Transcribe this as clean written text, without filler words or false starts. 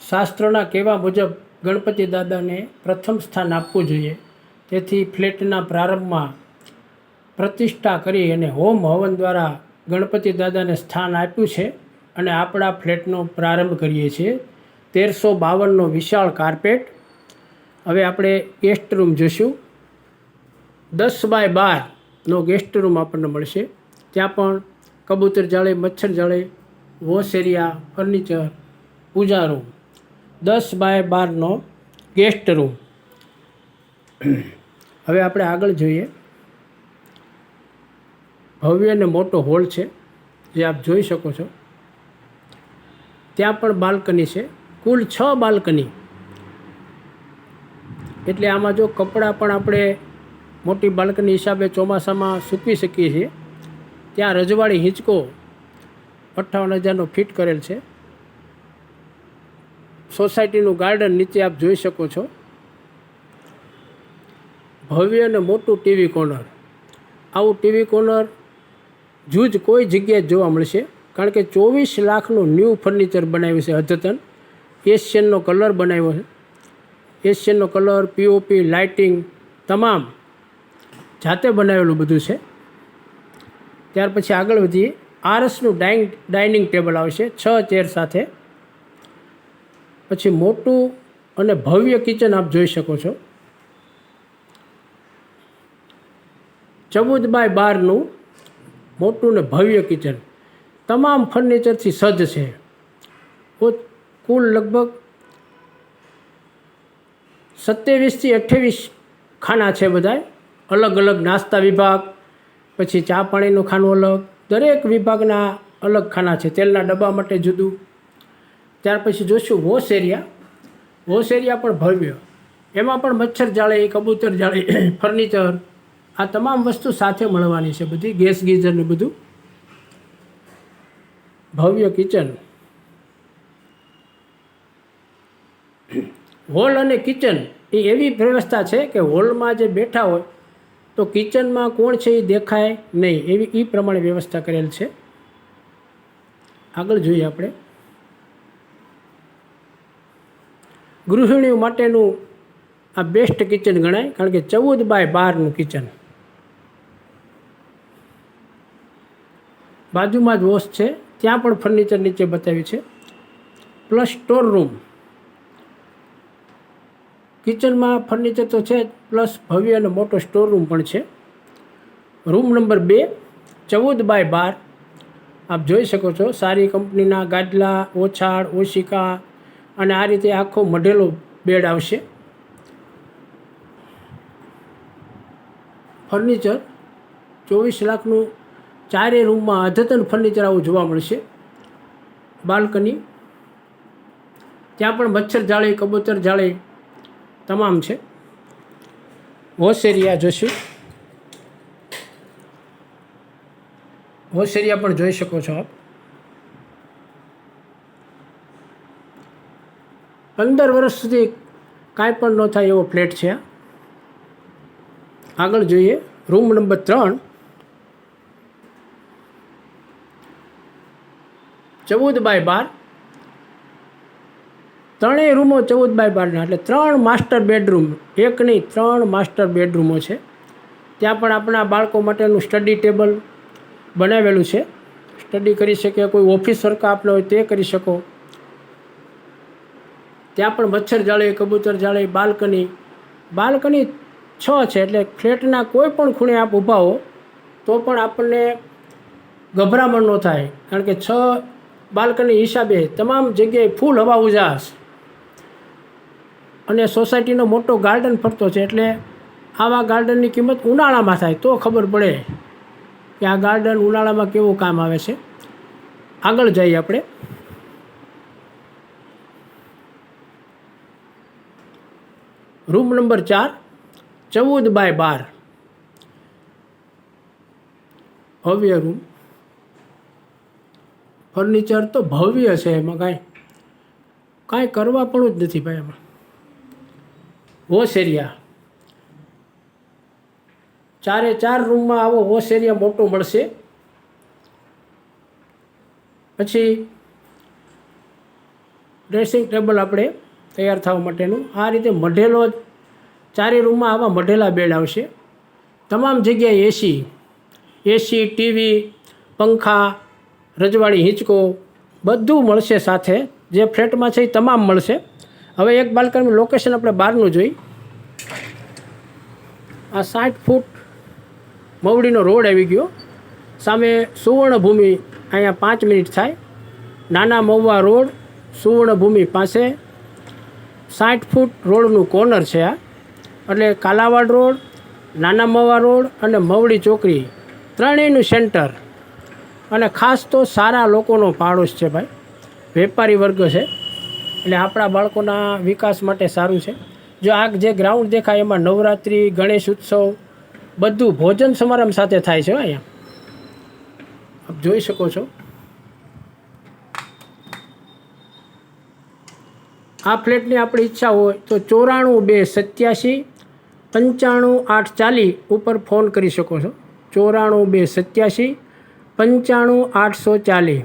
શાસ્ત્રોના કહેવા મુજબ ગણપતિ દાદાને પ્રથમ સ્થાન આપવું જોઈએ. તેથી ફ્લેટના પ્રારંભમાં પ્રતિષ્ઠા કરી અને હોમ હવન દ્વારા ગણપતિ દાદાને સ્થાન આપ્યું છે અને આપણા ફ્લેટનો પ્રારંભ કરીએ છીએ. 1352નો વિશાળ કાર્પેટ. હવે આપણે ગેસ્ટ રૂમ જોઈશું. 10x12નો ગેસ્ટ રૂમ આપણને મળશે. ત્યાં પણ કબૂતર જાળી, મચ્છર જાળી, wash area, furniture, puja room. 10x12નો ગેસ્ટ રૂમ. હવે આપણે આગળ જોઈએ. ભવ્ય અને મોટો હોલ છે જે આપ જોઈ શકો છો. ત્યાં પણ બાલ્કની છે. કુલ 6 બાલ્કની. એટલે આમાં જો કપડાં પણ આપણે મોટી બાલ્કની હિસાબે ચોમાસામાં સૂકવી શકીએ છીએ. ત્યાં રજવાડી હિંચકો 58,000નો ફિટ કરેલ છે. સોસાયટીનું ગાર્ડન નીચે આપ જોઈ શકો છો. ભવ્ય અને મોટું ટીવી કોર્નર. આવું ટીવી કોર્નર જૂજ કોઈ જગ્યાએ જોવા મળશે, કારણ કે 24 લાખનું ન્યૂ ફર્નિચર બનાવ્યું છે. અદ્યતન એશિયનનો કલર બનાવ્યો છે. એશિયનનો કલર, પીઓપી, લાઇટિંગ તમામ જાતે બનાવેલું બધું છે. ત્યાર પછી આગળ વધીએ. આરસનું ડાઇનિંગ ટેબલ આવશે 6 ચેર સાથે. પછી મોટું અને ભવ્ય કિચન આપ જોઈ શકો છો. 14x12નું મોટું ને ભવ્ય કિચન તમામ ફર્નિચરથી સજ્જ છે. કુલ લગભગ 27 થી 28 ખાના છે. બધા અલગ અલગ નાસ્તા વિભાગ, પછી ચા પાણીનું ખાનું અલગ, દરેક વિભાગના અલગ ખાના છે. તેલના ડબ્બા માટે જુદું. ત્યાર પછી જોઈશું વોશ એરિયા. વોશ એરિયા પણ ભવ્ય. એમાં પણ મચ્છર જાળી, કબૂતર જાળી, ફર્નિચર, આ તમામ વસ્તુ સાથે મળવાની છે. બધી ગેસ ગીઝર ને બધું. ભવ્ય કિચન. હોલ અને કિચન એ એવી વ્યવસ્થા છે કે હોલમાં જે બેઠા હોય તો કિચનમાં કોણ છે એ દેખાય નહીં, એવી એ પ્રમાણે વ્યવસ્થા કરેલ છે. આગળ જોઈએ આપણે. ગૃહિણીઓ માટેનું આ બેસ્ટ કિચન ગણાય, કારણ કે 14x12નું કિચન. બાજુમાં જ વોશ છે. ત્યાં પણ ફર્નિચર નીચે બતાવ્યું છે. Plus store room. કિચનમાં ફર્નિચર તો છે જ, પ્લસ ભવ્ય અને મોટો સ્ટોર રૂમ પણ છે. Room number 2, 14x12. આપ જોઈ શકો છો. સારી કંપનીના ગાદલા, ઓછાળ, ઓશિકા અને આ રીતે આખો મઢેલો બેડ આવશે. ફર્નિચર 24 લાખનું. ચારેય રૂમમાં અદ્યતન ફર્નિચર આવું જોવા મળશે. બાલ્કની. ત્યાં પણ મચ્છર જાળી, કબૂતર જાળી તમામ છે. વોશ એરિયા જોઈશું. વોશ એરિયા પણ જોઈ શકો છો આપ. 15 વર્ષ સુધી કાંઈ પણ ન થાય એવો ફ્લેટ છે. આગળ જોઈએ. Room number 3, 14x12. ત્રણેય રૂમો 14x12ના, એટલે 3 માસ્ટર બેડરૂમ. એક નહીં, 3 માસ્ટર બેડરૂમો છે. ત્યાં પણ આપણા બાળકો માટેનું સ્ટડી ટેબલ બનાવેલું છે. સ્ટડી કરી શકે, કોઈ ઓફિસ વર્ક આપનો હોય તે કરી શકો. ત્યાં પણ મચ્છર જાળી, કબૂતર જાળી, બાલ્કની. બાલ્કની 6 છે, એટલે ફ્લેટના કોઈ પણ ખૂણે આપ ઊભા હો તો પણ આપણને ગભરામણ ન થાય, કારણ કે 6 બાલ્કની હિસાબે તમામ જગ્યાએ ફૂલ હવા ઉજાસ. અને સોસાયટીનો મોટો ગાર્ડન ફરતો છે, એટલે આવા ગાર્ડનની કિંમત ઉનાળામાં થાય તો ખબર પડે કે આ ગાર્ડન ઉનાળામાં કેવું કામ આવે છે. આગળ જઈએ આપણે. Room number 4, 14x12. ભવ્ય રૂમ. ફર્નિચર તો ભવ્ય છે, એમાં કાંઈ કરવા પણ જ નથી ભાઈ. એમાં વોશ એરિયા. 4 રૂમમાં આવો વોશ એરિયા મોટો મળશે. પછી ડ્રેસિંગ ટેબલ આપણે તૈયાર થવા માટેનું આ રીતે મઢેલો જ ચારે રૂમમાં આવા મઢેલા બેડ આવશે. તમામ જગ્યાએ એસી ટીવી પંખા રજવાડી હિંચકો બધું મળશે સાથે. જે ફ્લેટમાં છે એ તમામ મળશે. હવે એક બાલ્કનીનું લોકેશન આપણે બહારનું જોઈ. આ 60 ફૂટ મવડીનો રોડ આવી ગયો. સામે સુવર્ણભૂમિ અહીંયા 5 મિનિટ થાય. નાના મહુવા રોડ સુવર્ણભૂમિ પાસે 60 ફૂટ રોડનું કોર્નર છે આ. એટલે કાલાવાડ રોડ, નાના મહુવા રોડ અને મવડી ચોકડી ત્રણેયનું સેન્ટર. અને ખાસ તો સારા લોકોનો પાડોશ છે ભાઈ, વેપારી વર્ગ છે. એટલે આપણા બાળકોના વિકાસ માટે સારું છે. જો આ જે ગ્રાઉન્ડ દેખાય એમાં નવરાત્રિ, ગણેશ ઉત્સવ બધું ભોજન સમારંભ સાથે થાય છે. અહીંયા આપ જોઈ શકો છો. આ ફ્લેટની આપણી ઈચ્છા હોય તો 94 287 95 840 ઉપર ફોન કરી શકો છો. 94 287 95 840.